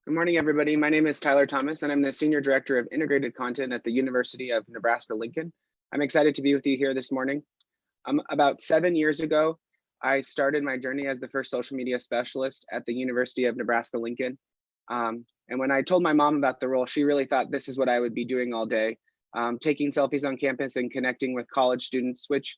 Good morning, everybody. My name is Tyler Thomas, and I'm the Senior Director of Integrated Content at the University of Nebraska-Lincoln. I'm excited to be with you here this morning. About 7 years ago, I started my journey as the first social media specialist at the University of Nebraska-Lincoln. And when I told my mom about the role, she really thought this is what I would be doing all day, taking selfies on campus and connecting with college students, which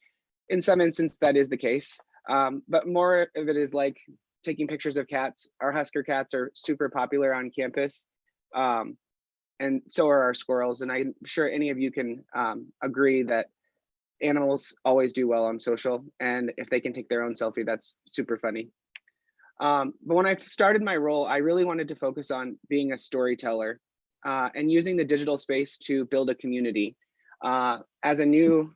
in some instances that is the case. But more of it is like taking pictures of cats. Our Husker cats are super popular on campus, and so are our squirrels. And I'm sure any of you can agree that animals always do well on social, and if they can take their own selfie, that's super funny. But when I started my role, I really wanted to focus on being a storyteller and using the digital space to build a community. As a new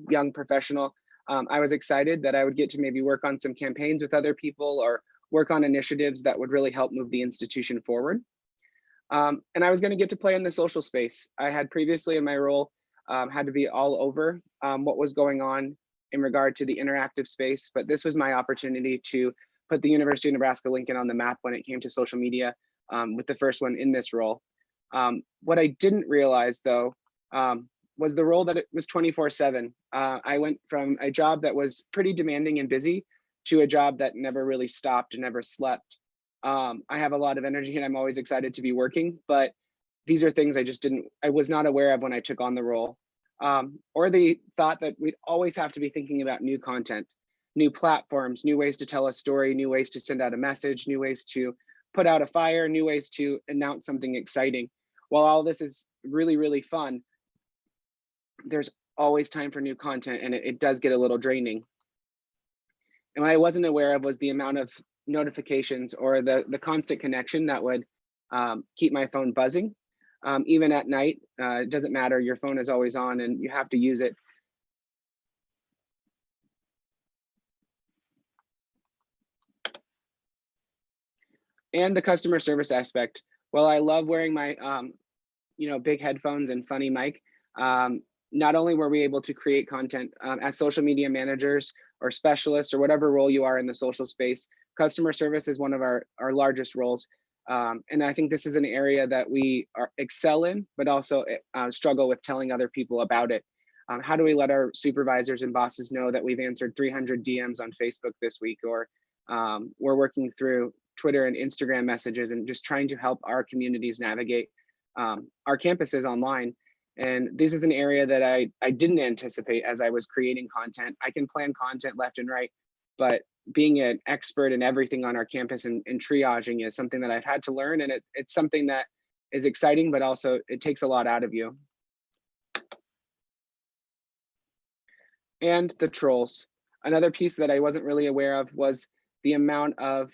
young professional, I was excited that I would get to maybe work on some campaigns with other people or work on initiatives that would really help move the institution forward. And I was going to get to play in the social space. I had previously in my role had to be all over what was going on in regard to the interactive space, but this was my opportunity to put the University of Nebraska-Lincoln on the map when it came to social media with the first one in this role. What I didn't realize though, was the role that it was 24/7. I went from a job that was pretty demanding and busy to a job that never really stopped and never slept. I have a lot of energy and I'm always excited to be working, but these are things I was not aware of when I took on the role. Or the thought that we'd always have to be thinking about new content, new platforms, new ways to tell a story, new ways to send out a message, new ways to put out a fire, new ways to announce something exciting. While all this is really, really fun, there's always time for new content, and it does get a little draining. And what I wasn't aware of was the amount of notifications or the constant connection that would keep my phone buzzing. Even at night, it doesn't matter, your phone is always on and you have to use it. And the customer service aspect. Well, I love wearing my big headphones and funny mic. Not only were we able to create content as social media managers or specialists or whatever role you are in the social space, customer service is one of our largest roles. And I think this is an area that we excel in, but also struggle with telling other people about it. How do we let our supervisors and bosses know that we've answered 300 DMs on Facebook this week, or we're working through Twitter and Instagram messages and just trying to help our communities navigate our campuses online. And this is an area that I didn't anticipate as I was creating content. I can plan content left and right, but being an expert in everything on our campus and triaging is something that I've had to learn. And it's something that is exciting, but also it takes a lot out of you. And the trolls. Another piece that I wasn't really aware of was the amount of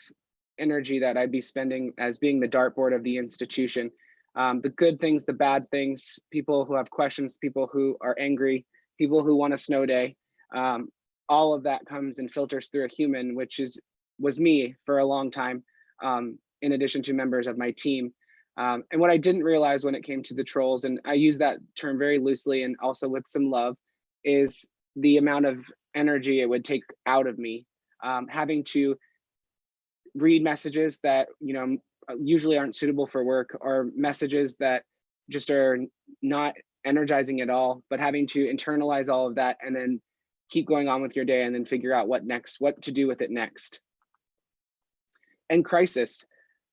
energy that I'd be spending as being the dartboard of the institution. The good things, the bad things, people who have questions, people who are angry, people who want a snow day. All of that comes and filters through a human, which was me for a long time, in addition to members of my team. And what I didn't realize when it came to the trolls, and I use that term very loosely and also with some love, is the amount of energy it would take out of me, having to read messages that usually aren't suitable for work, or messages that just are not energizing at all, but having to internalize all of that and then keep going on with your day and then figure out what to do with it next. And crisis,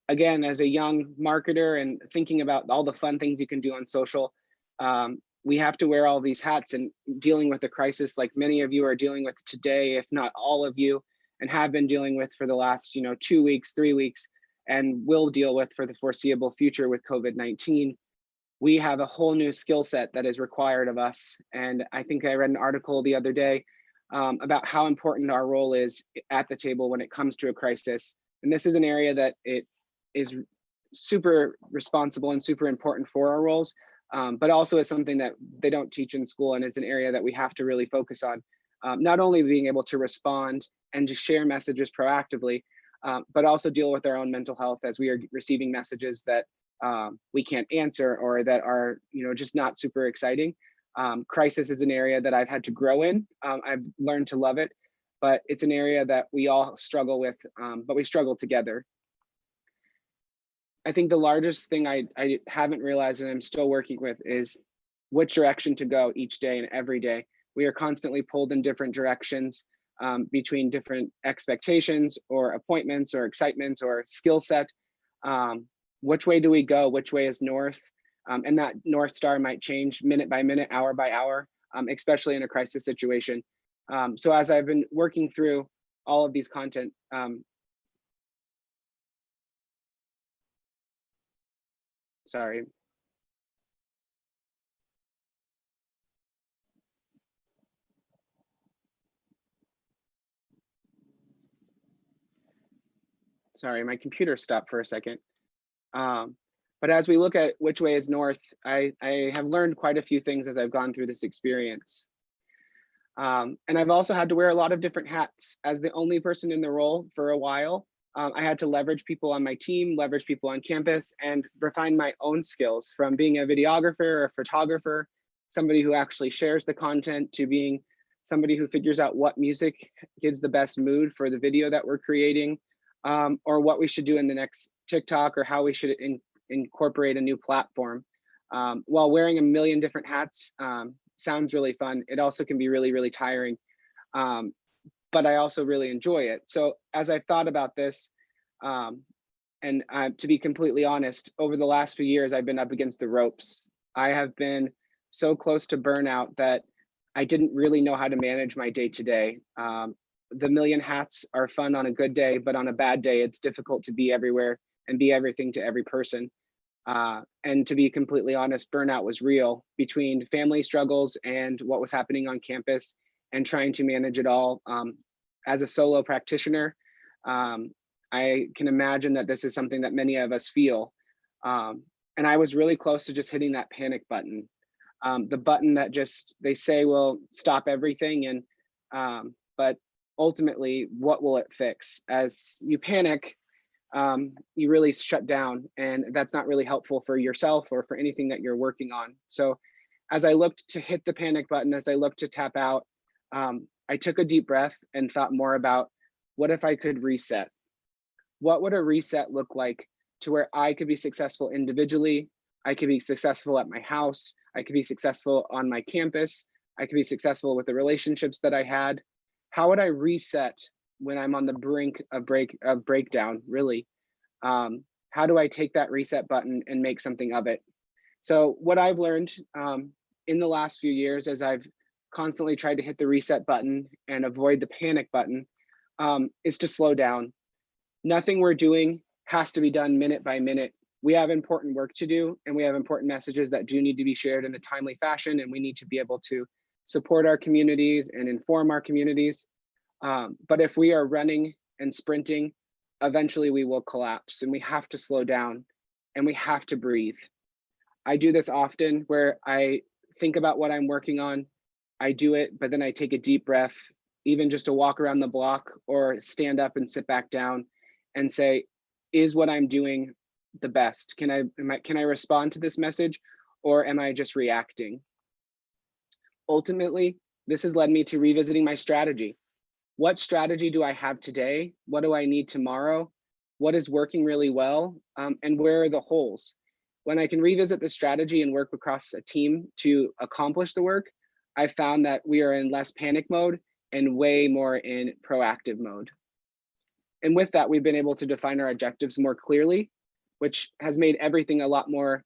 again, as a young marketer and thinking about all the fun things you can do on social, we have to wear all these hats and dealing with a crisis like many of you are dealing with today, if not all of you, and have been dealing with for the last 2 weeks, 3 weeks, and will deal with for the foreseeable future with COVID-19. We have a whole new skill set that is required of us. And I think I read an article the other day about how important our role is at the table when it comes to a crisis. And this is an area that it is super responsible and super important for our roles, but also is something that they don't teach in school. And it's an area that we have to really focus on, not only being able to respond and to share messages proactively, but also deal with our own mental health as we are receiving messages that we can't answer or that are just not super exciting. Crisis is an area that I've had to grow in. I've learned to love it, but it's an area that we all struggle with, but we struggle together. I think the largest thing I haven't realized and I'm still working with is which direction to go each day and every day. We are constantly pulled in different directions between different expectations or appointments or excitement or skill set. Which way do we go? Which way is north? And that North Star might change minute by minute, hour by hour, especially in a crisis situation. So as I've been working through all of these content, sorry. Sorry, my computer stopped for a second. But as we look at which way is north, I have learned quite a few things as I've gone through this experience. And I've also had to wear a lot of different hats. As the only person in the role for a while, I had to leverage people on my team, leverage people on campus, and refine my own skills, from being a videographer or a photographer, somebody who actually shares the content, to being somebody who figures out what music gives the best mood for the video that we're creating, or what we should do in the next TikTok, or how we should incorporate a new platform. While wearing a million different hats sounds really fun, it also can be really, really tiring. But I also really enjoy it. So as I've thought about this, and to be completely honest, over the last few years, I've been up against the ropes. I have been so close to burnout that I didn't really know how to manage my day to day. The million hats are fun on a good day, but on a bad day, it's difficult to be everywhere and be everything to every person. And to be completely honest, burnout was real, between family struggles and what was happening on campus, and trying to manage it all. As a solo practitioner, I can imagine that this is something that many of us feel. And I was really close to just hitting that panic button, the button that just, they say will stop everything. But ultimately, what will it fix? As you panic, you really shut down, and that's not really helpful for yourself or for anything that you're working on. So as I looked to hit the panic button, as I looked to tap out, I took a deep breath and thought more about, what if I could reset? What would a reset look like to where I could be successful individually? I could be successful at my house. I could be successful on my campus. I could be successful with the relationships that I had. How would I reset when I'm on the brink of breakdown, really? How do I take that reset button and make something of it? So what I've learned in the last few years, as I've constantly tried to hit the reset button and avoid the panic button, is to slow down. Nothing we're doing has to be done minute by minute. We have important work to do, and we have important messages that do need to be shared in a timely fashion, and we need to be able to support our communities and inform our communities. But if we are running and sprinting, eventually we will collapse, and we have to slow down, and we have to breathe. I do this often, where I think about what I'm working on, I do it, but then I take a deep breath, even just to walk around the block or stand up and sit back down and say, is what I'm doing the best? Can I respond to this message, or am I just reacting? Ultimately, this has led me to revisiting my strategy. What strategy do I have today? What do I need tomorrow? What is working really well? And where are the holes? When I can revisit the strategy and work across a team to accomplish the work, I found that we are in less panic mode and way more in proactive mode. And with that, we've been able to define our objectives more clearly, which has made everything a lot more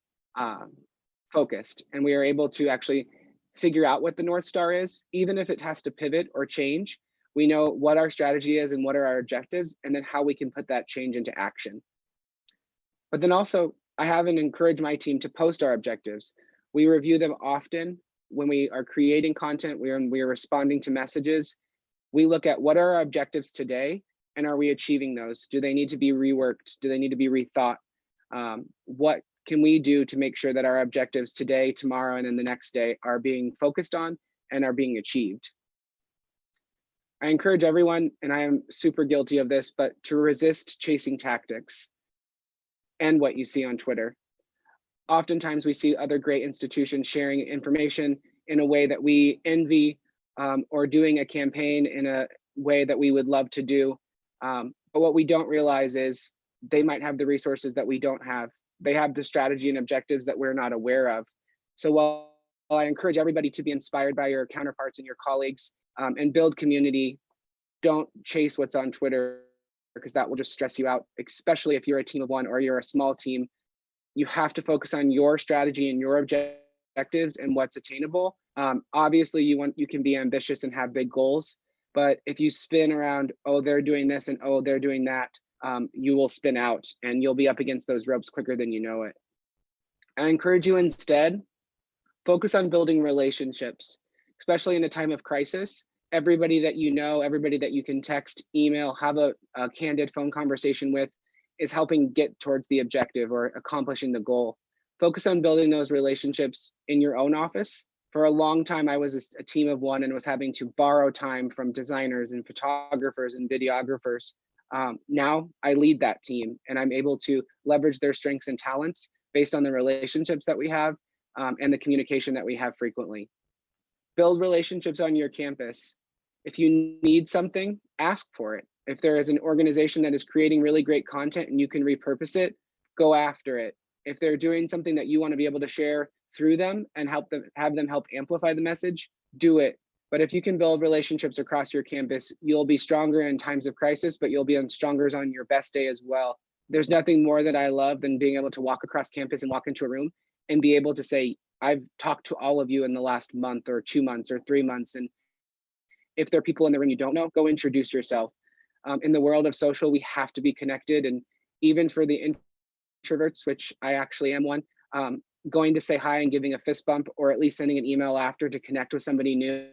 focused. And we are able to actually figure out what the North Star is, even if it has to pivot or change. We know what our strategy is and what are our objectives, and then how we can put that change into action. But then also, I haven't encouraged my team to post our objectives. We review them often when we are creating content, when we are responding to messages. We look at, what are our objectives today, and are we achieving those? Do they need to be reworked? Do they need to be rethought? What can we do to make sure that our objectives today, tomorrow, and then the next day are being focused on and are being achieved? I encourage everyone, and I am super guilty of this, but to resist chasing tactics and what you see on Twitter. Oftentimes we see other great institutions sharing information in a way that we envy, or doing a campaign in a way that we would love to do. But what we don't realize is they might have the resources that we don't have. They have the strategy and objectives that we're not aware of. So while I encourage everybody to be inspired by your counterparts and your colleagues, and build community, don't chase what's on Twitter, because that will just stress you out, especially if you're a team of one or you're a small team. You have to focus on your strategy and your objectives and what's attainable. Obviously, you can be ambitious and have big goals, but if you spin around, oh, they're doing this and oh, they're doing that, you will spin out and you'll be up against those ropes quicker than you know it. I encourage you instead, focus on building relationships, especially in a time of crisis. Everybody that you know, everybody that you can text, email, have a candid phone conversation with is helping get towards the objective or accomplishing the goal. Focus on building those relationships in your own office. For a long time, I was a team of one and was having to borrow time from designers and photographers and videographers. Now I lead that team and I'm able to leverage their strengths and talents based on the relationships that we have and the communication that we have frequently. Build relationships on your campus. If you need something, ask for it. If there is an organization that is creating really great content and you can repurpose it, go after it. If they're doing something that you want to be able to share through them and have them help amplify the message, do it. But if you can build relationships across your campus, you'll be stronger in times of crisis, but you'll be stronger on your best day as well. There's nothing more that I love than being able to walk across campus and walk into a room and be able to say, I've talked to all of you in the last month or 2 months or 3 months. And if there are people in the room you don't know, go introduce yourself. In the world of social, we have to be connected. And even for the introverts, which I actually am one, going to say hi and giving a fist bump or at least sending an email after to connect with somebody new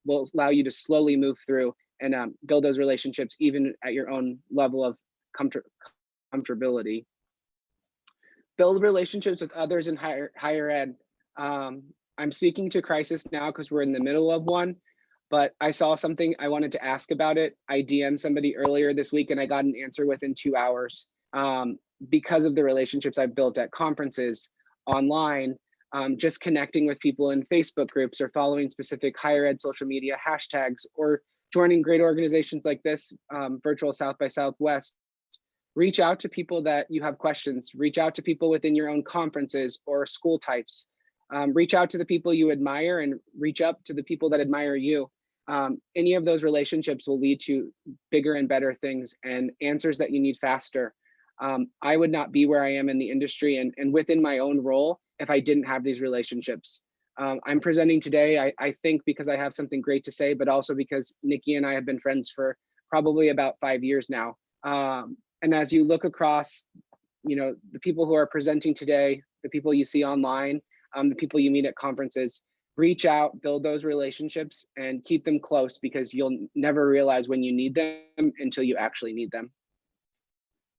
will allow you to slowly move through and build those relationships even at your own level of comfortability. Build relationships with others in higher ed. I'm speaking to crisis now because we're in the middle of one, but I saw something, I wanted to ask about it. I DM'd somebody earlier this week and I got an answer within 2 hours because of the relationships I've built at conferences, online, just connecting with people in Facebook groups or following specific higher ed social media hashtags or joining great organizations like this, Virtual South by Southwest. Reach out to people that you have questions, reach out to people within your own conferences or school types. Reach out to the people you admire and reach up to the people that admire you. Any of those relationships will lead to bigger and better things and answers that you need faster. I would not be where I am in the industry and within my own role if I didn't have these relationships. I'm presenting today, I think because I have something great to say, but also because Nikki and I have been friends for probably about 5 years now. And as you look across, the people who are presenting today, the people you see online, the people you meet at conferences, reach out, build those relationships and keep them close because you'll never realize when you need them until you actually need them.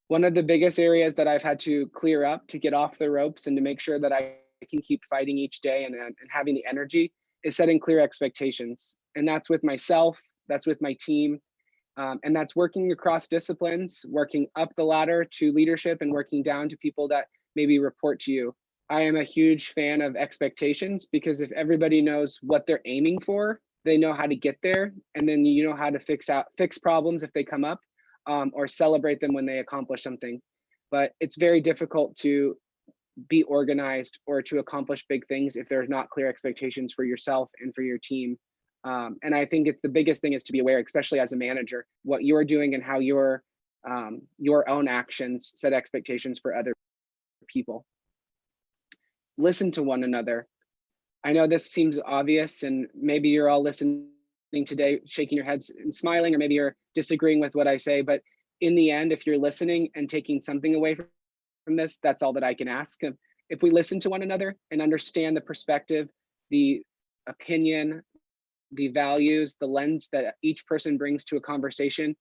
One of the biggest areas that I've had to clear up to get off the ropes and to make sure that I can keep fighting each day and having the energy is setting clear expectations. And that's with myself, that's with my team, and that's working across disciplines, working up the ladder to leadership and working down to people that maybe report to you. I am a huge fan of expectations because if everybody knows what they're aiming for, they know how to get there. And then you know how to fix problems if they come up or celebrate them when they accomplish something. But it's very difficult to be organized or to accomplish big things if there's not clear expectations for yourself and for your team. And I think the biggest thing is to be aware, especially as a manager, what you're doing and how your own actions set expectations for other people. Listen to one another. I know this seems obvious and maybe you're all listening today, shaking your heads and smiling, or maybe you're disagreeing with what I say, but in the end, if you're listening and taking something away from this, that's all that I can ask. If we listen to one another and understand the perspective, the opinion, the values, the lens that each person brings to a conversation,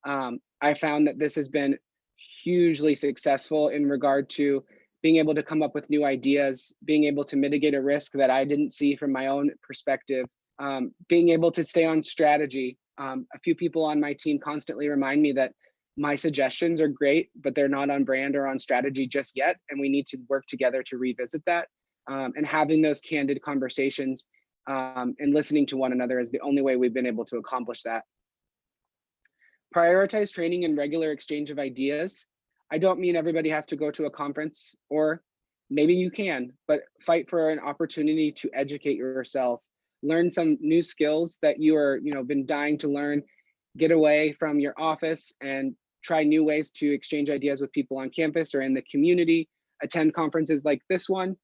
I found that this has been hugely successful in regard to being able to come up with new ideas, being able to mitigate a risk that I didn't see from my own perspective, being able to stay on strategy. A few people on my team constantly remind me that my suggestions are great, but they're not on brand or on strategy just yet. And we need to work together to revisit that. And having those candid conversations and listening to one another is the only way we've been able to accomplish that. Prioritize training and regular exchange of ideas. I don't mean everybody has to go to a conference, or maybe you can, but fight for an opportunity to educate yourself, learn some new skills that you are, been dying to learn, get away from your office and try new ways to exchange ideas with people on campus or in the community, attend conferences like this one.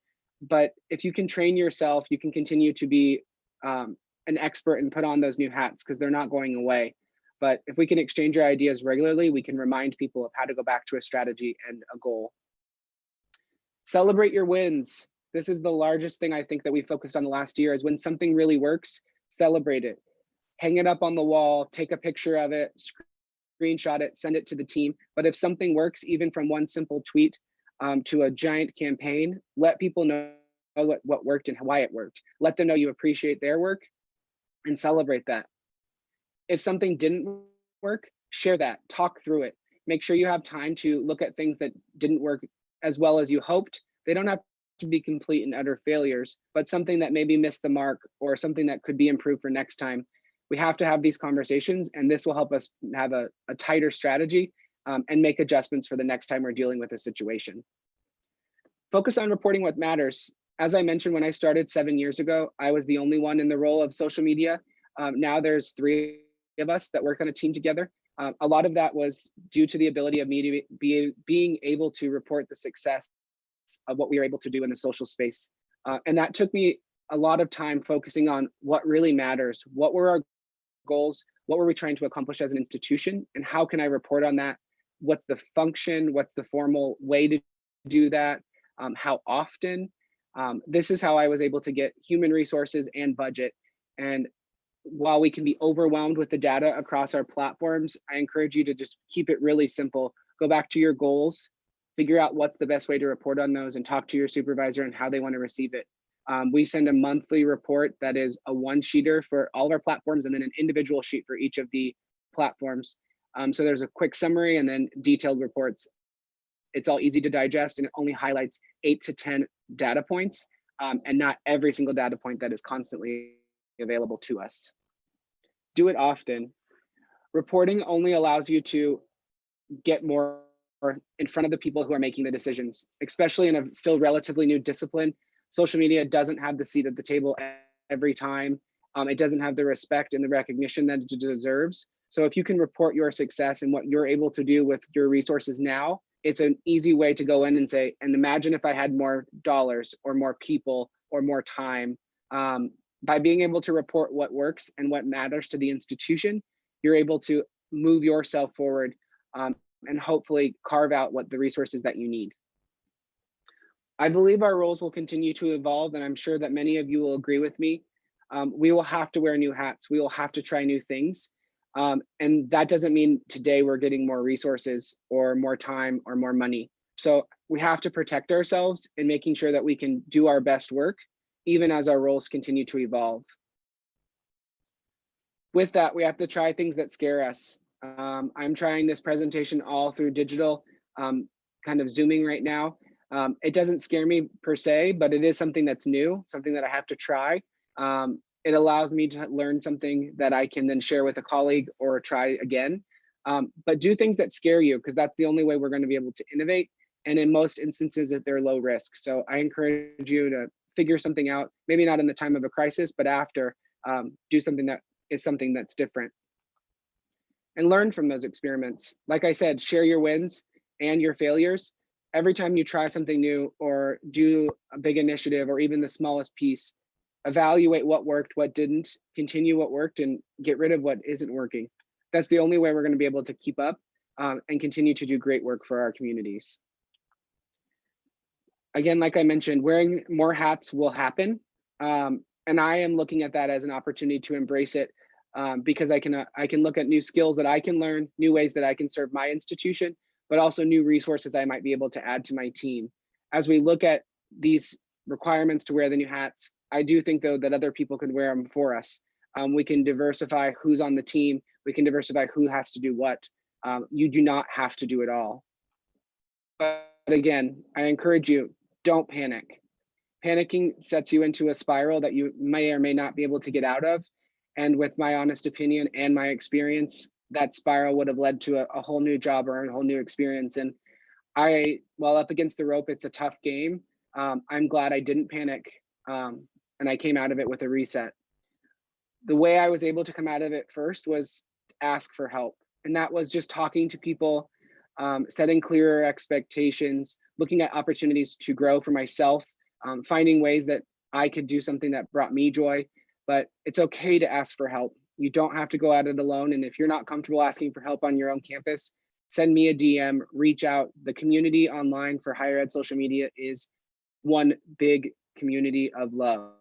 But if you can train yourself, you can continue to be an expert and put on those new hats, because they're not going away. But if we can exchange our ideas regularly, we can remind people of how to go back to a strategy and a goal. Celebrate your wins. This is the largest thing I think that we focused on the last year, is when something really works, celebrate it. Hang it up on the wall, take a picture of it, screenshot it, send it to the team. But if something works, even from one simple tweet to a giant campaign, let people know what worked and why it worked. Let them know you appreciate their work and celebrate that. If something didn't work, share that, talk through it. Make sure you have time to look at things that didn't work as well as you hoped. They don't have to be complete and utter failures, but something that maybe missed the mark or something that could be improved for next time. We have to have these conversations, and this will help us have a tighter strategy and make adjustments for the next time we're dealing with a situation. Focus on reporting what matters. As I mentioned, when I started 7 years ago, I was the only one in the role of social media. Now there's 3 of us that work on a team together. A lot of that was due to the ability of me to being able to report the success of what we were able to do in the social space. And that took me a lot of time focusing on what really matters. What were our goals? What were we trying to accomplish as an institution? And how can I report on that? What's the function? What's the formal way to do that? How often? This is how I was able to get human resources and budget. And while we can be overwhelmed with the data across our platforms, I encourage you to just keep it really simple. Go back to your goals, figure out what's the best way to report on those, and talk to your supervisor and how they want to receive it. We send a monthly report that is a one-sheeter for all of our platforms, and then an individual sheet for each of the platforms. So there's a quick summary and then detailed reports. It's all easy to digest, and it only highlights 8 to 10 data points, and not every single data point that is constantly available to us. Do it often. Reporting only allows you to get more in front of the people who are making the decisions, especially in a still relatively new discipline. Social media doesn't have the seat at the table every time. It doesn't have the respect and the recognition that it deserves. So if you can report your success and what you're able to do with your resources now, it's an easy way to go in and say, and imagine if I had more dollars or more people or more time. By being able to report what works and what matters to the institution, you're able to move yourself forward and hopefully carve out what the resources that you need. I believe our roles will continue to evolve, and I'm sure that many of you will agree with me. We will have to wear new hats. We will have to try new things. And that doesn't mean today we're getting more resources or more time or more money. So we have to protect ourselves in making sure that we can do our best work, even as our roles continue to evolve. With that, we have to try things that scare us. I'm trying this presentation all through digital, kind of Zooming right now. It doesn't scare me per se, but it is something that's new, something that I have to try. It allows me to learn something that I can then share with a colleague or try again. But do things that scare you, because that's the only way we're going to be able to innovate. And in most instances, that they're low risk. So I encourage you to figure something out, maybe not in the time of a crisis, but after, do something that is something that's different. And learn from those experiments. Like I said, share your wins and your failures. Every time you try something new or do a big initiative or even the smallest piece, evaluate what worked, what didn't, continue what worked, and get rid of what isn't working. That's the only way we're going to be able to keep up and continue to do great work for our communities. Again, like I mentioned, wearing more hats will happen. And I am looking at that as an opportunity to embrace it because I can look at new skills that I can learn, new ways that I can serve my institution, but also new resources I might be able to add to my team. As we look at these requirements to wear the new hats, I do think, though, that other people could wear them for us. We can diversify who's on the team. We can diversify who has to do what. You do not have to do it all. But again, I encourage you, don't panic. Panicking sets you into a spiral that you may or may not be able to get out of. And with my honest opinion and my experience, that spiral would have led to a whole new job or a whole new experience. And while up against the rope, it's a tough game. I'm glad I didn't panic, and I came out of it with a reset. The way I was able to come out of it first was to ask for help. And that was just talking to people, setting clearer expectations, looking at opportunities to grow for myself, finding ways that I could do something that brought me joy. But it's okay to ask for help. You don't have to go at it alone. And if you're not comfortable asking for help on your own campus, send me a DM, reach out. The community online for higher ed social media is one big community of love.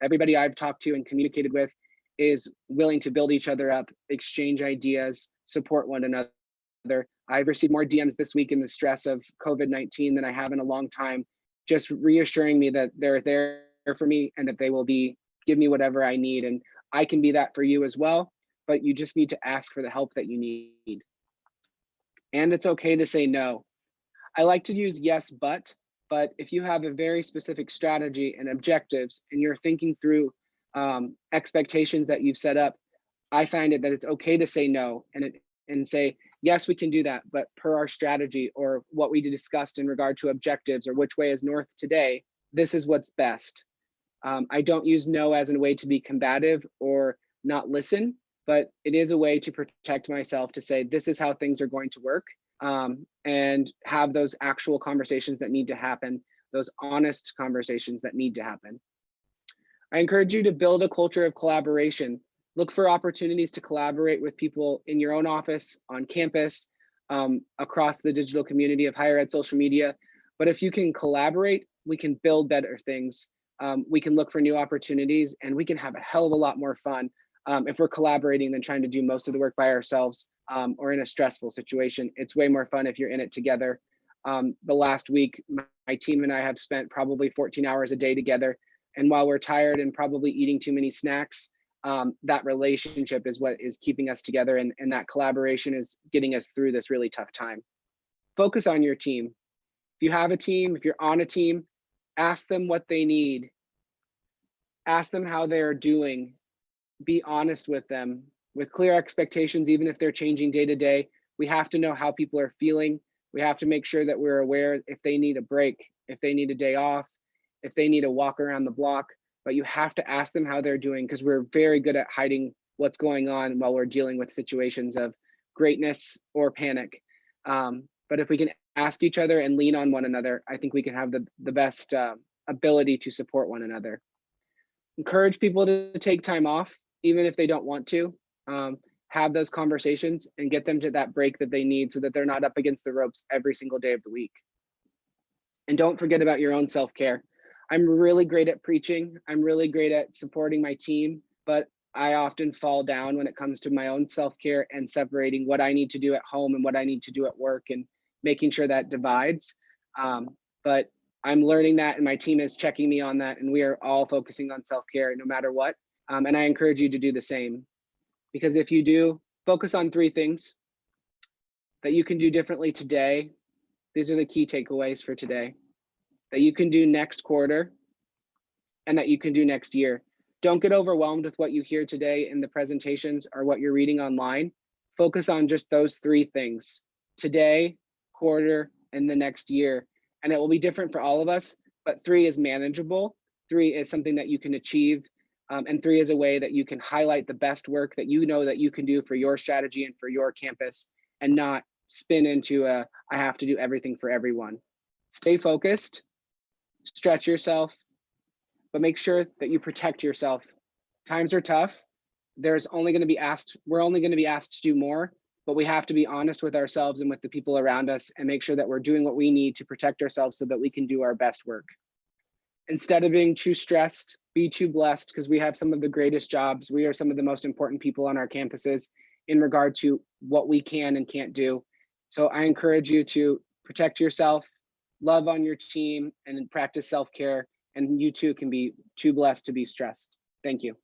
Everybody I've talked to and communicated with is willing to build each other up, exchange ideas, support one another. I've received more DMs this week in the stress of COVID-19 than I have in a long time, just reassuring me that they're there for me and that they will give me whatever I need. And I can be that for you as well, but you just need to ask for the help that you need. And it's okay to say no. I like to use yes, but if you have a very specific strategy and objectives and you're thinking through expectations that you've set up, I find it that it's okay to say no and say, yes, we can do that, but per our strategy or what we discussed in regard to objectives or which way is north today, this is what's best. I don't use no as a way to be combative or not listen, but it is a way to protect myself to say, this is how things are going to work, and have those actual conversations that need to happen, those honest conversations that need to happen. I encourage you to build a culture of collaboration. Look for opportunities to collaborate with people in your own office, on campus, across the digital community of higher ed social media. But if you can collaborate, we can build better things. We can look for new opportunities, and we can have a hell of a lot more fun if we're collaborating than trying to do most of the work by ourselves, or in a stressful situation. It's way more fun if you're in it together. The last week, my team and I have spent probably 14 hours a day together. And while we're tired and probably eating too many snacks, that relationship is what is keeping us together, and that collaboration is getting us through this really tough time. Focus on your team. If you have a team, if you're on a team, ask them what they need. Ask them how they're doing. Be honest with them with clear expectations, even if they're changing day to day. We have to know how people are feeling. We have to make sure that we're aware if they need a break, if they need a day off, if they need a walk around the block. But you have to ask them how they're doing, because we're very good at hiding what's going on while we're dealing with situations of greatness or panic. But if we can ask each other and lean on one another, I think we can have the best ability to support one another. Encourage people to take time off, even if they don't want to. Have those conversations and get them to that break that they need so that they're not up against the ropes every single day of the week. And don't forget about your own self-care. I'm really great at preaching. I'm really great at supporting my team, but I often fall down when it comes to my own self-care and separating what I need to do at home and what I need to do at work and making sure that divides. But I'm learning that, and my team is checking me on that, and we are all focusing on self-care no matter what. And I encourage you to do the same, because if you do, focus on 3 things that you can do differently today. These are the key takeaways for today. That you can do next quarter, and that you can do next year. Don't get overwhelmed with what you hear today in the presentations or what you're reading online. Focus on just those 3 things: today, quarter, and the next year. And it will be different for all of us, but 3 is manageable. 3 is something that you can achieve. And 3 is a way that you can highlight the best work that you know that you can do for your strategy and for your campus, and not spin into I have to do everything for everyone. Stay focused, stretch yourself, but make sure that you protect yourself. Times are tough. We're only going to be asked to do more, but we have to be honest with ourselves and with the people around us and make sure that we're doing what we need to protect ourselves so that we can do our best work. Instead of being too stressed, be too blessed, because we have some of the greatest jobs. We are some of the most important people on our campuses in regard to what we can and can't do. So I encourage you to protect yourself, love on your team, and practice self-care. And you too can be too blessed to be stressed. Thank you.